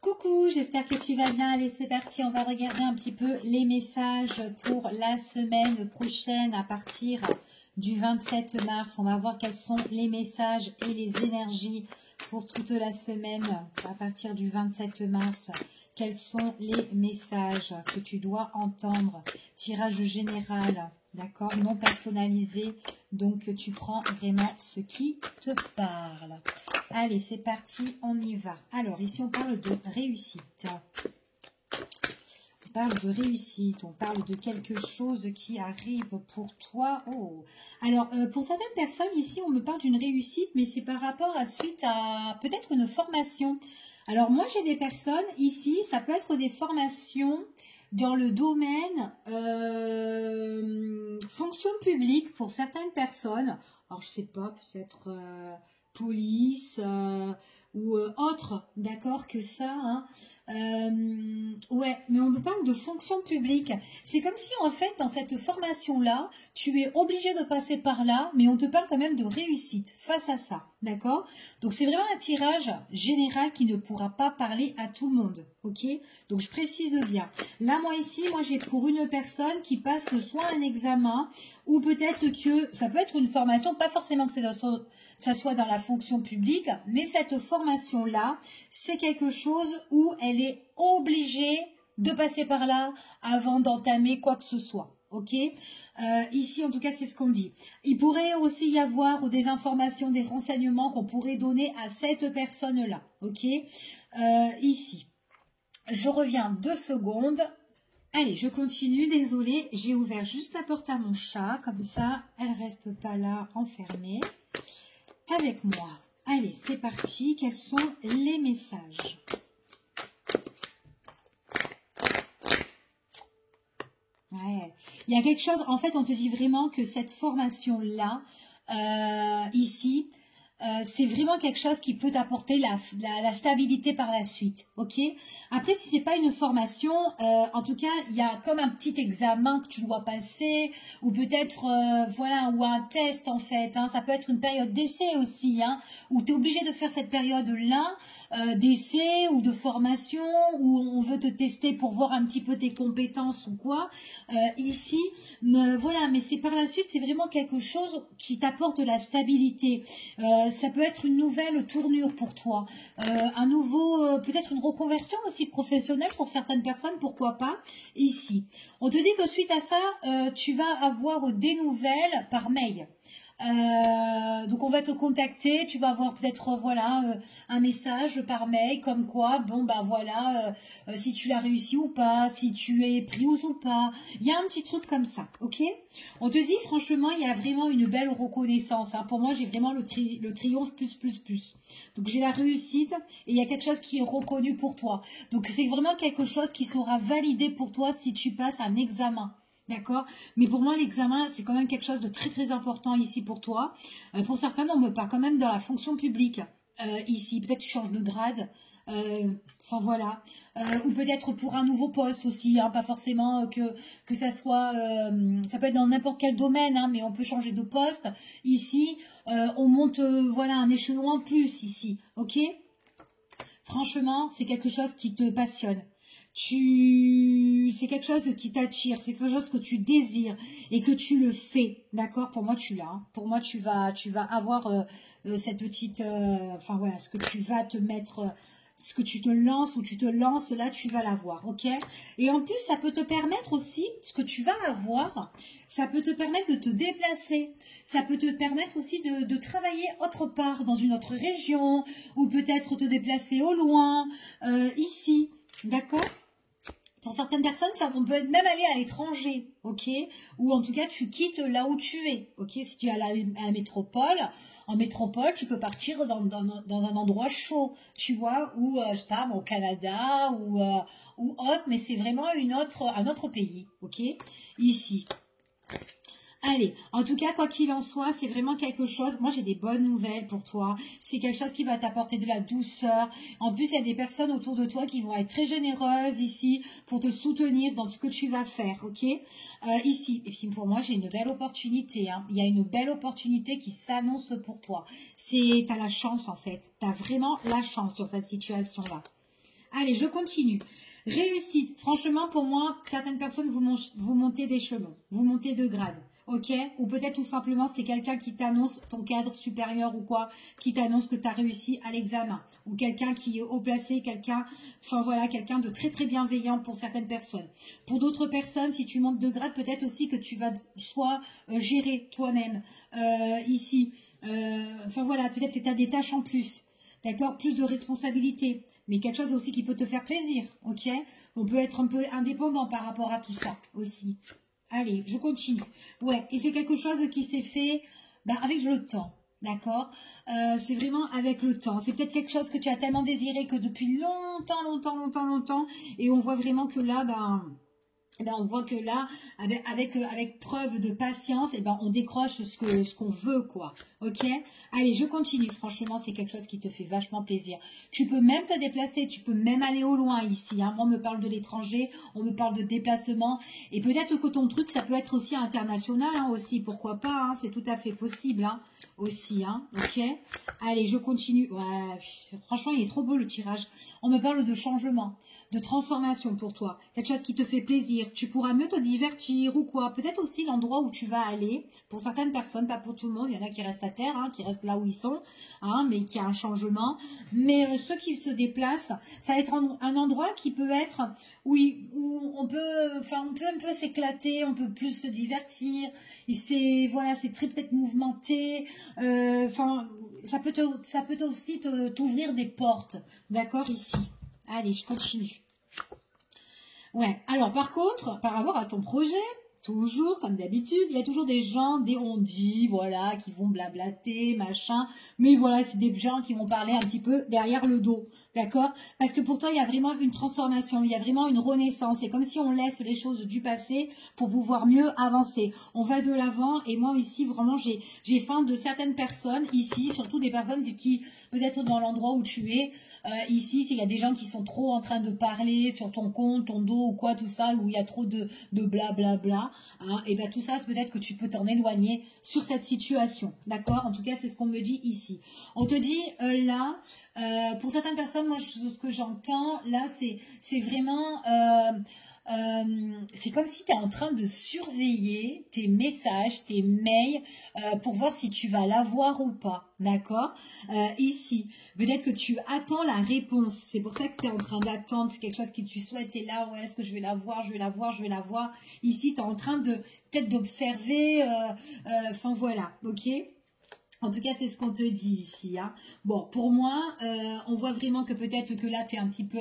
Coucou, j'espère que tu vas bien. Allez, c'est parti. On va regarder un petit peu les messages pour la semaine prochaine à partir du 27 mars. On va voir quels sont les messages et les énergies pour toute la semaine à partir du 27 mars. Quels sont les messages que tu dois entendre? Tirage général, d'accord, non personnalisé. Donc, tu prends vraiment ce qui te parle. Allez, c'est parti, on y va. Alors, ici, on parle de réussite. On parle de réussite, on parle de quelque chose qui arrive pour toi. Oh. Alors, pour certaines personnes, ici, on me parle d'une réussite, mais c'est par rapport à suite à peut-être une formation. Alors, moi, j'ai des personnes, ici, ça peut être des formations dans le domaine fonction publique pour certaines personnes. Alors, je sais pas, peut-être police ou autre, d'accord, que ça. Hein. Ouais, mais on me parle de fonction publique. C'est comme si, en fait, dans cette formation-là, tu es obligé de passer par là, mais on te parle quand même de réussite face à ça, d'accord? Donc, c'est vraiment un tirage général qui ne pourra pas parler à tout le monde, ok? Donc, je précise bien. Là, moi, ici, moi, j'ai pour une personne qui passe soit un examen, ou peut-être que ça peut être une formation, pas forcément que ça soit dans la fonction publique, mais cette formation-là, c'est quelque chose où elle est obligée de passer par là avant d'entamer quoi que ce soit. Ok, ici, en tout cas, c'est ce qu'on dit. Il pourrait aussi y avoir des informations, des renseignements qu'on pourrait donner à cette personne-là. Ok, ici, je reviens 2 secondes. Allez, je continue. Désolée, j'ai ouvert juste la porte à mon chat. Comme ça, elle reste pas là enfermée avec moi. Allez, c'est parti. Quels sont les messages? Ouais. Il y a quelque chose, en fait, on te dit vraiment que cette formation-là, ici, c'est vraiment quelque chose qui peut t'apporter la stabilité par la suite, ok? Après, si c'est pas une formation, en tout cas, il y a comme un petit examen que tu dois passer, ou peut-être, voilà, ou un test en fait. Hein, ça peut être une période d'essai aussi, hein, où tu es obligé de faire cette période-là, d'essai ou de formation, où on veut te tester pour voir un petit peu tes compétences ou quoi. Ici, voilà, mais c'est par la suite, c'est vraiment quelque chose qui t'apporte de la stabilité. Ça peut être une nouvelle tournure pour toi, un nouveau, peut-être une reconversion aussi professionnelle pour certaines personnes, pourquoi pas, ici. On te dit que suite à ça, tu vas avoir des nouvelles par mail. Donc on va te contacter, tu vas avoir peut-être voilà un message par mail comme quoi bon bah voilà si tu l'as réussi ou pas, si tu es pris ou pas, il y a un petit truc comme ça, ok? On te dit franchement il y a vraiment une belle reconnaissance, hein. Pour moi j'ai vraiment le triomphe plus. Donc j'ai la réussite et il y a quelque chose qui est reconnu pour toi. Donc c'est vraiment quelque chose qui sera validé pour toi si tu passes un examen. D'accord? Mais pour moi, l'examen, c'est quand même quelque chose de très important ici pour toi. Pour certains, on me parle quand même dans la fonction publique ici. Peut-être tu changes de grade. Enfin voilà. Ou peut-être pour un nouveau poste aussi. Hein, pas forcément que ça soit... ça peut être dans n'importe quel domaine, hein, mais on peut changer de poste. Ici, on monte voilà un échelon en plus ici. Ok? Franchement, c'est quelque chose qui te passionne. C'est quelque chose qui t'attire, c'est quelque chose que tu désires et que tu le fais, d'accord? Pour moi, tu l'as. Hein. Pour moi, tu vas avoir cette petite, enfin voilà, ce que tu vas te mettre, ce que tu te lances ou tu te lances là, tu vas l'avoir, ok? Et en plus, ça peut te permettre aussi, ce que tu vas avoir, ça peut te permettre de te déplacer. Ça peut te permettre aussi de travailler autre part, dans une autre région, ou peut-être te déplacer au loin, ici, d'accord? Pour certaines personnes, on peut même aller à l'étranger, ok? Ou en tout cas, tu quittes là où tu es, ok? Si tu es à la métropole, en métropole, tu peux partir dans un endroit chaud, tu vois, ou je sais pas, au Canada ou autre, mais c'est vraiment un autre pays, ok? Ici. Allez, en tout cas, quoi qu'il en soit, c'est vraiment quelque chose. Moi, j'ai des bonnes nouvelles pour toi. C'est quelque chose qui va t'apporter de la douceur. En plus, il y a des personnes autour de toi qui vont être très généreuses ici pour te soutenir dans ce que tu vas faire, ok? Ici, et puis pour moi, j'ai une belle opportunité. Hein. Il y a une belle opportunité qui s'annonce pour toi. T'as la chance en fait. T'as vraiment la chance sur cette situation-là. Allez, je continue. Réussite. Franchement, pour moi, certaines personnes, vous montez d'échelon, vous montez de grade. Ok? Ou peut-être tout simplement, c'est quelqu'un qui t'annonce, ton cadre supérieur ou quoi, qui t'annonce que tu as réussi à l'examen. Ou quelqu'un qui est haut placé, quelqu'un, enfin voilà, quelqu'un de très très bienveillant pour certaines personnes. Pour d'autres personnes, si tu montes de grade, peut-être aussi que tu vas soit gérer toi-même ici. Enfin voilà, peut-être que tu as des tâches en plus. D'accord? Plus de responsabilités. Mais quelque chose aussi qui peut te faire plaisir. Ok? On peut être un peu indépendant par rapport à tout ça aussi. Allez, je continue. Ouais, et c'est quelque chose qui s'est fait avec le temps, d'accord. C'est vraiment avec le temps. C'est peut-être quelque chose que tu as tellement désiré que depuis longtemps, longtemps, longtemps, longtemps, et on voit vraiment que là, on voit que là, avec preuve de patience, on décroche ce qu'on veut, quoi. Ok? Allez, je continue. Franchement, c'est quelque chose qui te fait vachement plaisir. Tu peux même te déplacer, tu peux même aller au loin ici. Hein. Moi, on me parle de l'étranger, on me parle de déplacement. Et peut-être que ton truc, ça peut être aussi international, hein, aussi. Pourquoi pas, hein, c'est tout à fait possible, hein, aussi. Hein, ok? Allez, je continue. Ouais, franchement, il est trop beau le tirage. On me parle de changement, de transformation pour toi, quelque chose qui te fait plaisir, tu pourras mieux te divertir ou quoi, peut-être aussi l'endroit où tu vas aller, pour certaines personnes, pas pour tout le monde, il y en a qui restent à terre, hein, qui restent là où ils sont, hein, mais qui a un changement, mais ceux qui se déplacent, ça va être un endroit qui peut être, oui, où on peut un peu s'éclater, on peut plus se divertir, et c'est, voilà, c'est très peut-être mouvementé, ça peut aussi t'ouvrir des portes, d'accord, ici. Allez, je continue. Ouais, alors par contre, par rapport à ton projet, toujours, comme d'habitude, il y a toujours des gens, des on-dit, voilà, qui vont blablater, machin. Mais voilà, c'est des gens qui vont parler un petit peu derrière le dos, d'accord? Parce que pour toi, il y a vraiment une transformation, il y a vraiment une renaissance. C'est comme si on laisse les choses du passé pour pouvoir mieux avancer. On va de l'avant et moi ici, vraiment, j'ai faim de certaines personnes ici, surtout des personnes qui, peut-être dans l'endroit où tu es, ici, s'il y a des gens qui sont trop en train de parler sur ton compte, ton dos ou quoi, tout ça, où il y a trop de blablabla, hein, et bien tout ça, peut-être que tu peux t'en éloigner sur cette situation, d'accord? En tout cas, c'est ce qu'on me dit ici. On te dit là, pour certaines personnes, moi, ce que j'entends là, c'est vraiment... c'est comme si tu es en train de surveiller tes messages, tes mails, pour voir si tu vas l'avoir ou pas, d'accord? Ici, peut-être que tu attends la réponse, c'est pour ça que tu es en train d'attendre, c'est quelque chose que tu souhaites, tu es là, ouais, est-ce que je vais la voir, je vais la voir, je vais la voir. Ici, tu es en train de peut-être d'observer, enfin voilà, ok? En tout cas, c'est ce qu'on te dit ici. Hein. Bon, pour moi, on voit vraiment que peut-être que là, tu es un petit peu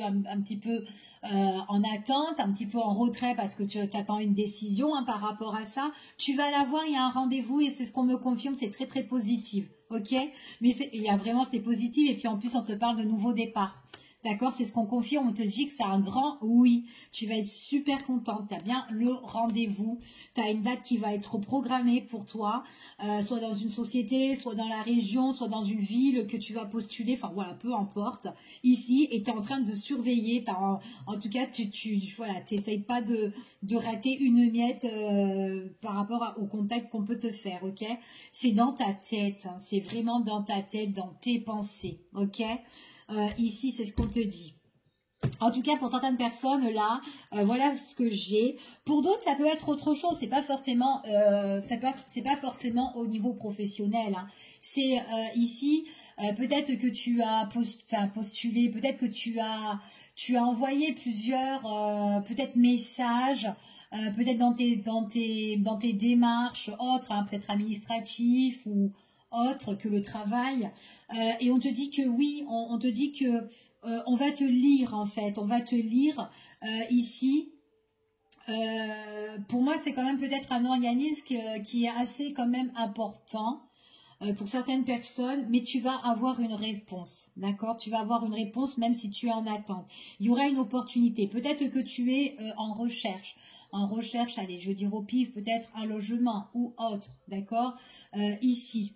en attente, un petit peu en retrait parce que tu attends une décision hein, par rapport à ça. Tu vas la voir, il y a un rendez-vous et c'est ce qu'on me confirme, c'est très très positif. Ok? Mais il y a vraiment, c'est positif et puis en plus, on te parle de nouveau départ. D'accord, c'est ce qu'on confirme, on te dit que c'est un grand oui. Tu vas être super contente, tu as bien le rendez-vous, tu as une date qui va être programmée pour toi, soit dans une société, soit dans la région, soit dans une ville que tu vas postuler, enfin voilà, peu importe, ici, et tu es en train de surveiller, en tout cas, voilà, t'essayes pas de rater une miette par rapport au contact qu'on peut te faire, ok? C'est dans ta tête, hein, c'est vraiment dans ta tête, dans tes pensées, ok? Ici, c'est ce qu'on te dit. En tout cas, pour certaines personnes, là, voilà ce que j'ai. Pour d'autres, ça peut être autre chose. C'est pas forcément, c'est pas forcément au niveau professionnel. Hein. C'est ici, peut-être que tu as postulé, peut-être que tu as envoyé plusieurs, peut-être messages. Peut-être dans tes démarches autres, hein, peut-être administratifs ou autres que le travail. Et on te dit que oui, on te dit que on va te lire en fait, on va te lire ici. Pour moi, c'est quand même peut-être un organisme qui est assez quand même important pour certaines personnes, mais tu vas avoir une réponse, d'accord? Tu vas avoir une réponse même si tu es en attente. Il y aura une opportunité. Peut-être que tu es en recherche. En recherche, allez, je veux dire au pif, peut-être un logement ou autre, d'accord? Ici.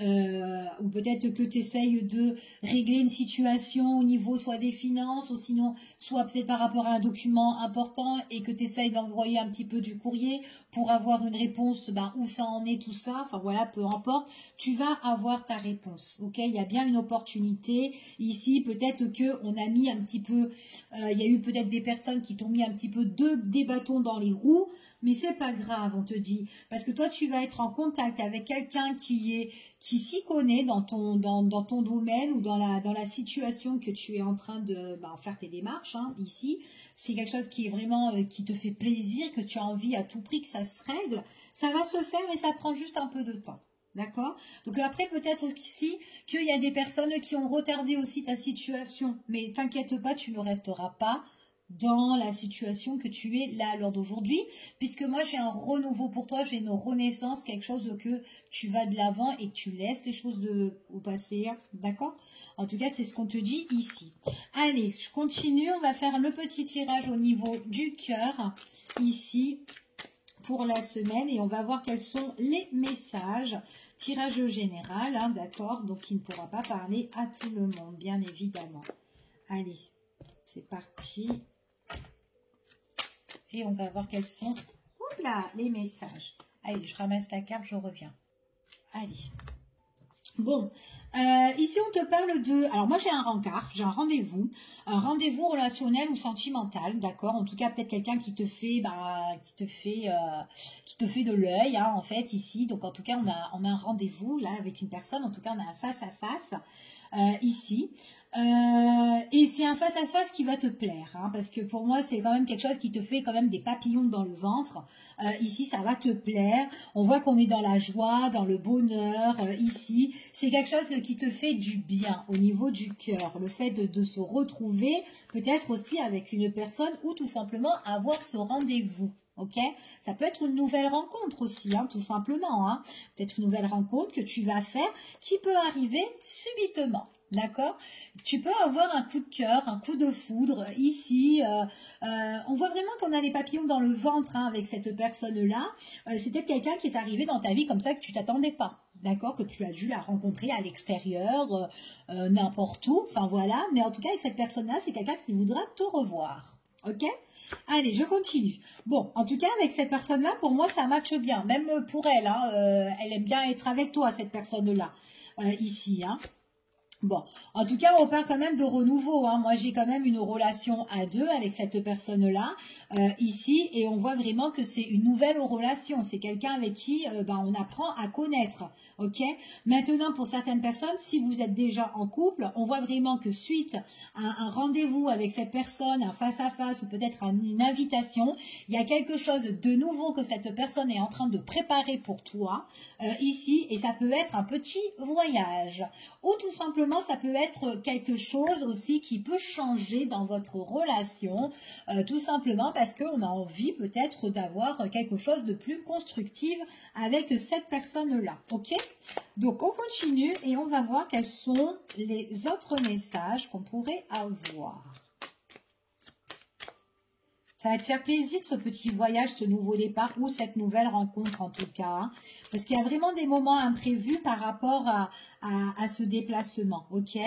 ou peut-être que tu essayes de régler une situation au niveau soit des finances, ou sinon soit peut-être par rapport à un document important et que tu essayes d'envoyer un petit peu du courrier pour avoir une réponse, ben, où ça en est tout ça, enfin voilà, peu importe, tu vas avoir ta réponse, ok? Il y a bien une opportunité ici, peut-être que on a mis un petit peu, il y a eu peut-être des personnes qui t'ont mis un petit peu des bâtons dans les roues, mais c'est pas grave, on te dit, parce que toi tu vas être en contact avec quelqu'un qui s'y connaît dans ton domaine ou dans la situation que tu es en train de faire tes démarches, hein, ici. C'est quelque chose qui est vraiment qui te fait plaisir, que tu as envie à tout prix que ça se règle. Ça va se faire et ça prend juste un peu de temps. D'accord? Donc après, peut-être aussi qu'il y a des personnes qui ont retardé aussi ta situation. Mais t'inquiète pas, tu ne resteras pas dans la situation que tu es là à l'heure d'aujourd'hui, puisque moi j'ai un renouveau pour toi, j'ai une renaissance, quelque chose que tu vas de l'avant et que tu laisses les choses au passé, d'accord? En tout cas, c'est ce qu'on te dit ici. Allez, je continue, on va faire le petit tirage au niveau du cœur, ici, pour la semaine, et on va voir quels sont les messages. Tirage général, hein, d'accord? Donc, il ne pourra pas parler à tout le monde, bien évidemment. Allez, c'est parti. Et on va voir quels sont les messages. Allez, je ramasse la carte, je reviens. Allez. Bon, ici on te parle de... Alors moi j'ai un rencard, j'ai un rendez-vous relationnel ou sentimental, d'accord? En tout cas peut-être quelqu'un qui te fait, qui te fait de l'œil, hein, en fait ici. Donc en tout cas on a un rendez-vous là avec une personne. En tout cas on a un face à face ici. Et c'est un face-à-face qui va te plaire, hein, parce que pour moi, c'est quand même quelque chose qui te fait quand même des papillons dans le ventre. Ici, ça va te plaire. On voit qu'on est dans la joie, dans le bonheur. Ici, c'est quelque chose qui te fait du bien au niveau du cœur. Le fait de se retrouver, peut-être aussi avec une personne ou tout simplement avoir ce rendez-vous. Ok, ça peut être une nouvelle rencontre aussi, hein, tout simplement. Hein. Peut-être une nouvelle rencontre que tu vas faire qui peut arriver subitement. D'accord? Tu peux avoir un coup de cœur, un coup de foudre ici. On voit vraiment qu'on a les papillons dans le ventre, hein, avec cette personne-là. C'est peut-être quelqu'un qui est arrivé dans ta vie comme ça que tu t'attendais pas. D'accord? Que tu as dû la rencontrer à l'extérieur, n'importe où. Enfin voilà. Mais en tout cas, avec cette personne-là, c'est quelqu'un qui voudra te revoir. Ok? Allez, je continue. Bon, en tout cas, avec cette personne-là, pour moi, ça matche bien. Même pour elle, hein, elle aime bien être avec toi, cette personne-là, ici, hein. Bon, en tout cas, on parle quand même de renouveau, hein. Moi, j'ai quand même une relation à deux avec cette personne-là, ici, et on voit vraiment que c'est une nouvelle relation. C'est quelqu'un avec qui on apprend à connaître, ok? Maintenant, pour certaines personnes, si vous êtes déjà en couple, on voit vraiment que suite à un rendez-vous avec cette personne, un face-à-face ou peut-être une invitation, il y a quelque chose de nouveau que cette personne est en train de préparer pour toi, ici, et ça peut être un petit voyage. Ou tout simplement, ça peut être quelque chose aussi qui peut changer dans votre relation, tout simplement parce qu'on a envie peut-être d'avoir quelque chose de plus constructif avec cette personne-là. Ok? Donc, on continue et on va voir quels sont les autres messages qu'on pourrait avoir. Ça va te faire plaisir ce petit voyage, ce nouveau départ ou cette nouvelle rencontre en tout cas. Hein, parce qu'il y a vraiment des moments imprévus par rapport à ce déplacement. Ok?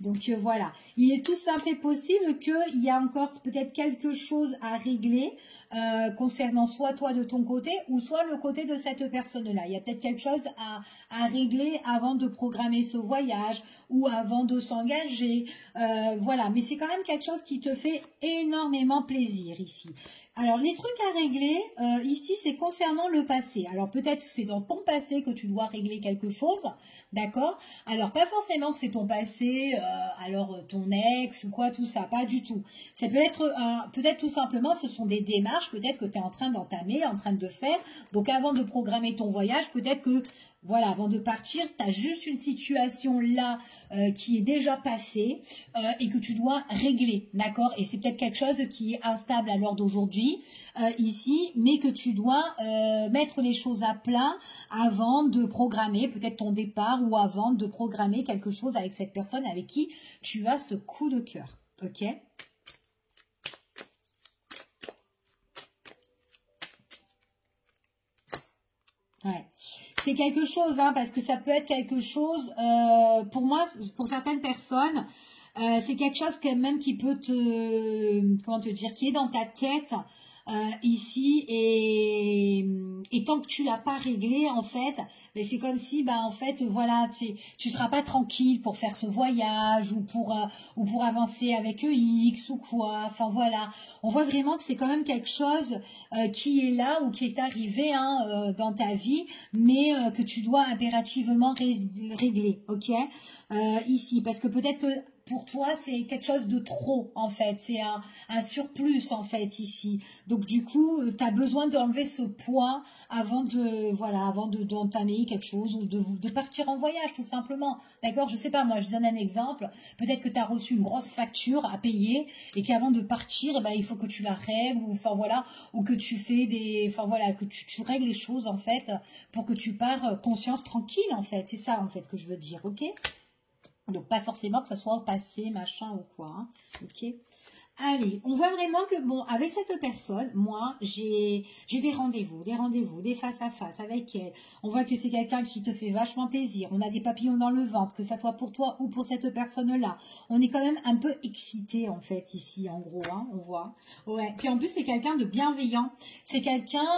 Donc voilà. Il est tout à fait possible qu'il y a encore peut-être quelque chose à régler concernant soit toi de ton côté ou soit le côté de cette personne-là. Il y a peut-être quelque chose à régler avant de programmer ce voyage ou avant de s'engager. Voilà, mais c'est quand même quelque chose qui te fait énormément plaisir ici. Alors, les trucs à régler, ici, c'est concernant le passé. Alors, peut-être que c'est dans ton passé que tu dois régler quelque chose, d'accord? Alors, pas forcément que c'est ton passé, alors ton ex ou quoi, tout ça, pas du tout. Ça peut être, peut-être tout simplement, ce sont des démarches, peut-être que tu es en train d'entamer, en train de faire. Donc, avant de programmer ton voyage, peut-être que voilà, avant de partir, tu as juste une situation là qui est déjà passée et que tu dois régler, d'accord? Et c'est peut-être quelque chose qui est instable à l'heure d'aujourd'hui, ici, mais que tu dois mettre les choses à plat avant de programmer peut-être ton départ ou avant de programmer quelque chose avec cette personne avec qui tu as ce coup de cœur, ok? Ouais. c'est quelque chose, hein, parce que ça peut être quelque chose, pour moi, pour certaines personnes, c'est quelque chose quand même qui peut comment te dire, qui est dans ta tête ici et tant que tu l'as pas réglé en fait, mais c'est comme si bah en fait voilà tu seras pas tranquille pour faire ce voyage ou pour avancer avec EX ou quoi. Enfin voilà, on voit vraiment que c'est quand même quelque chose qui est là ou qui est arrivé hein, dans ta vie, mais que tu dois impérativement régler, ok ici, parce que peut-être que pour toi, c'est quelque chose de trop, en fait. C'est un surplus, en fait, ici. Donc, du coup, tu as besoin d'enlever ce poids avant de, voilà, avant d'entamer quelque chose ou de partir en voyage, tout simplement. D'accord? Je sais pas, moi, je donne un exemple. Peut-être que tu as reçu une grosse facture à payer et qu'avant de partir, eh ben, il faut que tu la règles ou, enfin, voilà, ou que tu fais enfin, voilà, que tu règles les choses, en fait, pour que tu pars conscience tranquille, en fait. C'est ça, en fait, que je veux dire, ok? Donc, pas forcément que ça soit au passé, machin ou quoi. Hein. Ok. Allez, on voit vraiment que, bon, avec cette personne, moi, j'ai des rendez-vous, des face-à-face avec elle. On voit que c'est quelqu'un qui te fait vachement plaisir. On a des papillons dans le ventre, que ça soit pour toi ou pour cette personne-là. On est quand même un peu excité, en fait, ici, en gros, hein, on voit. Ouais. Puis en plus, c'est quelqu'un de bienveillant. C'est quelqu'un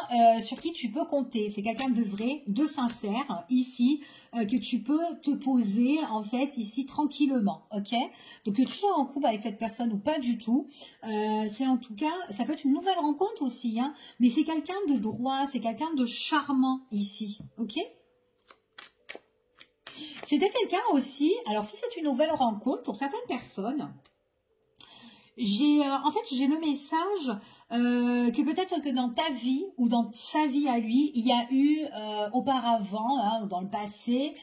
sur qui tu peux compter. C'est quelqu'un de vrai, de sincère, ici, que tu peux te poser, en fait, ici, tranquillement, ok? Donc, que tu sois en couple avec cette personne ou pas du tout, c'est en tout cas, ça peut être une nouvelle rencontre aussi, hein, mais c'est quelqu'un de droit, c'est quelqu'un de charmant ici, ok? C'est peut-être quelqu'un aussi, alors si c'est une nouvelle rencontre, pour certaines personnes, en fait, j'ai le message que peut-être que dans ta vie ou dans sa vie à lui, il y a eu auparavant, hein, dans le passé,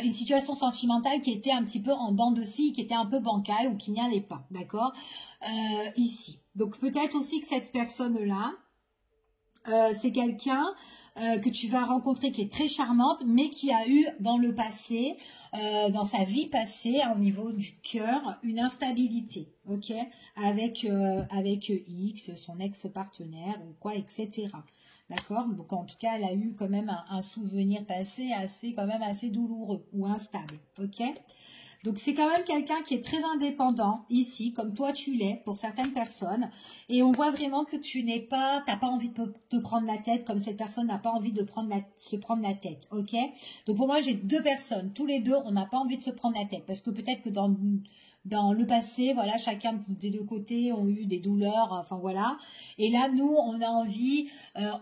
une situation sentimentale qui était un petit peu en dents de scie, qui était un peu bancale ou qui n'y allait pas, d'accord ici. Donc peut-être aussi que cette personne-là, c'est quelqu'un que tu vas rencontrer qui est très charmante, mais qui a eu dans le passé, dans sa vie passée, au niveau du cœur, une instabilité, ok, avec X, son ex-partenaire ou quoi, etc. D'accord. Donc en tout cas, elle a eu quand même un souvenir passé assez, quand même assez douloureux ou instable, ok. Donc c'est quand même quelqu'un qui est très indépendant ici, comme toi tu l'es pour certaines personnes. Et on voit vraiment que t'as pas envie de te prendre la tête, comme cette personne n'a pas envie de se prendre la tête, ok? Donc pour moi j'ai deux personnes, tous les deux on n'a pas envie de se prendre la tête, parce que peut-être que dans le passé, voilà, chacun des deux côtés ont eu des douleurs, enfin voilà. Et là, nous, on a envie,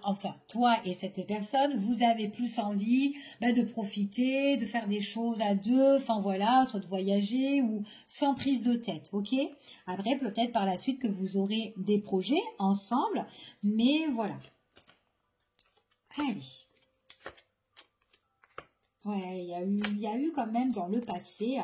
enfin, toi et cette personne, vous avez plus envie de profiter, de faire des choses à deux, enfin voilà, soit de voyager ou sans prise de tête, ok? Après, peut-être par la suite que vous aurez des projets ensemble, mais voilà. Allez. Ouais, il y a eu quand même dans le passé...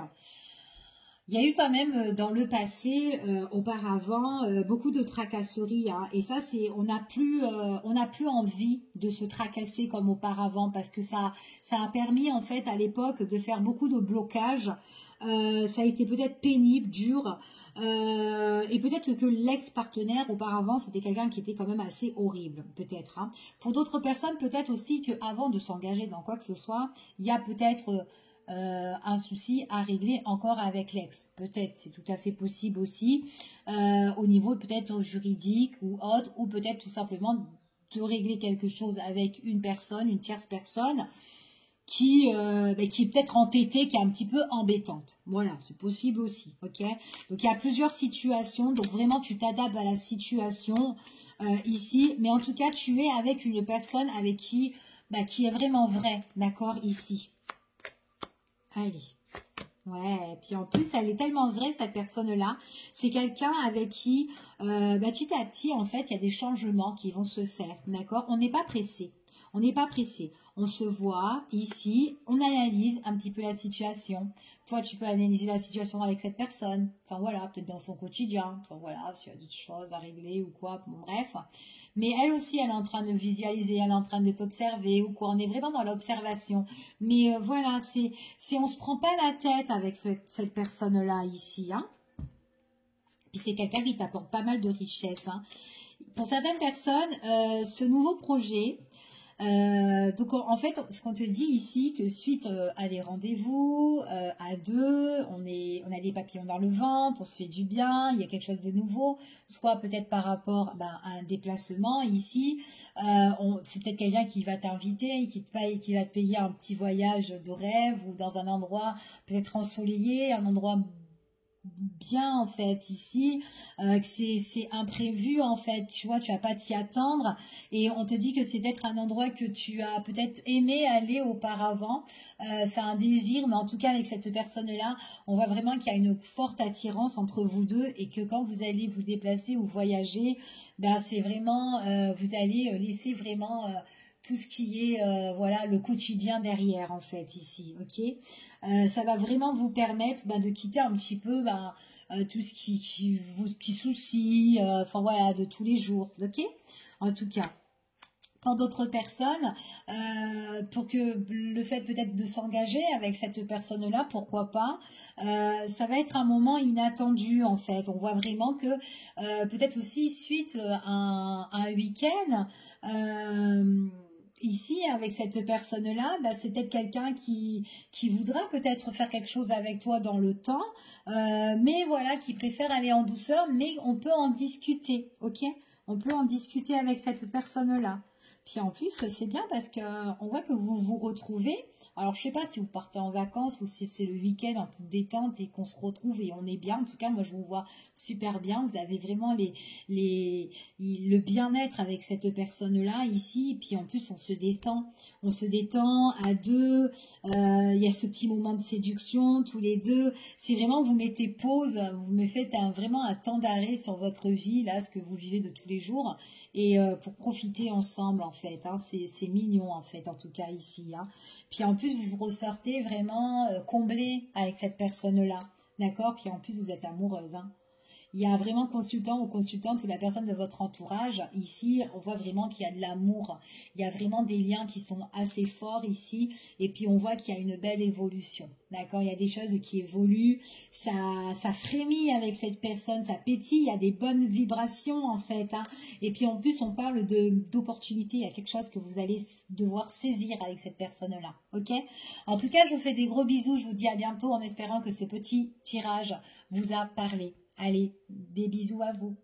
Il y a eu quand même dans le passé, auparavant, beaucoup de tracasseries, hein, et ça, on n'a plus envie de se tracasser comme auparavant parce que ça a permis en fait à l'époque de faire beaucoup de blocages. Ça a été peut-être pénible, dur, et peut-être que l'ex-partenaire auparavant c'était quelqu'un qui était quand même assez horrible, peut-être. Hein. Pour d'autres personnes, peut-être aussi qu'avant de s'engager dans quoi que ce soit, il y a peut-être un souci à régler encore avec l'ex. Peut-être, c'est tout à fait possible aussi, au niveau peut-être juridique ou autre, ou peut-être tout simplement de régler quelque chose avec une personne, une tierce personne, qui est peut-être entêtée, qui est un petit peu embêtante. Voilà, c'est possible aussi, ok? Donc il y a plusieurs situations, donc vraiment tu t'adaptes à la situation ici, mais en tout cas tu es avec une personne avec qui est vraiment vrai, d'accord, ici. Allez. Ouais, et puis en plus, elle est tellement vraie, cette personne-là. C'est quelqu'un avec qui, petit à petit, en fait, il y a des changements qui vont se faire, d'accord? On n'est pas pressé. On n'est pas pressé. On se voit ici, on analyse un petit peu la situation. Toi, tu peux analyser la situation avec cette personne. Enfin voilà, peut-être dans son quotidien. Enfin voilà, s'il y a d'autres choses à régler ou quoi. Bon, bref. Mais elle aussi, elle est en train de visualiser, elle est en train de t'observer ou quoi. On est vraiment dans l'observation. Mais voilà, on se prend pas la tête avec cette personne-là ici. Hein. Puis c'est quelqu'un qui t'apporte pas mal de richesse. Hein. Pour certaines personnes, ce nouveau projet, Donc en fait, ce qu'on te dit ici, que suite à des rendez-vous, à deux, on a des papillons dans le ventre, on se fait du bien, il y a quelque chose de nouveau, soit peut-être par rapport à un déplacement ici, c'est peut-être quelqu'un qui va t'inviter, qui va te payer un petit voyage de rêve ou dans un endroit peut-être ensoleillé, un endroit bien en fait ici, que c'est imprévu en fait, tu vois, tu vas pas t'y attendre et on te dit que c'est peut-être un endroit que tu as peut-être aimé aller auparavant, c'est un désir, mais en tout cas avec cette personne-là, on voit vraiment qu'il y a une forte attirance entre vous deux et que quand vous allez vous déplacer ou voyager, ben c'est vraiment, vous allez laisser vraiment tout ce qui est voilà le quotidien derrière en fait ici, ok. Ça va vraiment vous permettre de quitter un petit peu tout ce qui vous petits soucis, enfin voilà, de tous les jours, ok. En tout cas, pour d'autres personnes, pour que le fait peut-être de s'engager avec cette personne-là, pourquoi pas, ça va être un moment inattendu en fait. On voit vraiment que peut-être aussi suite à un week-end, ici avec cette personne-là, c'est peut-être quelqu'un qui voudra peut-être faire quelque chose avec toi dans le temps, mais voilà, qui préfère aller en douceur, mais on peut en discuter, ok? On peut en discuter avec cette personne-là. Puis en plus, c'est bien parce que on voit que vous vous retrouvez. Alors, je sais pas si vous partez en vacances ou si c'est le week-end en toute détente et qu'on se retrouve et on est bien. En tout cas, moi, je vous vois super bien. Vous avez vraiment le bien-être avec cette personne-là ici. Et puis en plus, on se détend. On se détend à deux. Il y a ce petit moment de séduction, tous les deux. Si vraiment vous mettez pause, vous me faites vraiment un temps d'arrêt sur votre vie, là, ce que vous vivez de tous les jours et pour profiter ensemble en fait, hein. C'est mignon en fait, en tout cas ici, hein. Puis en plus vous ressortez vraiment comblé avec cette personne-là, d'accord. Puis en plus vous êtes amoureuse, hein. Il y a vraiment consultant ou consultante ou la personne de votre entourage. Ici, on voit vraiment qu'il y a de l'amour. Il y a vraiment des liens qui sont assez forts ici. Et puis, on voit qu'il y a une belle évolution. D'accord? Il y a des choses qui évoluent. Ça frémit avec cette personne. Ça pétille. Il y a des bonnes vibrations, en fait, hein. Et puis, en plus, on parle d'opportunités. Il y a quelque chose que vous allez devoir saisir avec cette personne-là. OK? En tout cas, je vous fais des gros bisous. Je vous dis à bientôt en espérant que ce petit tirage vous a parlé. Allez, des bisous à vous.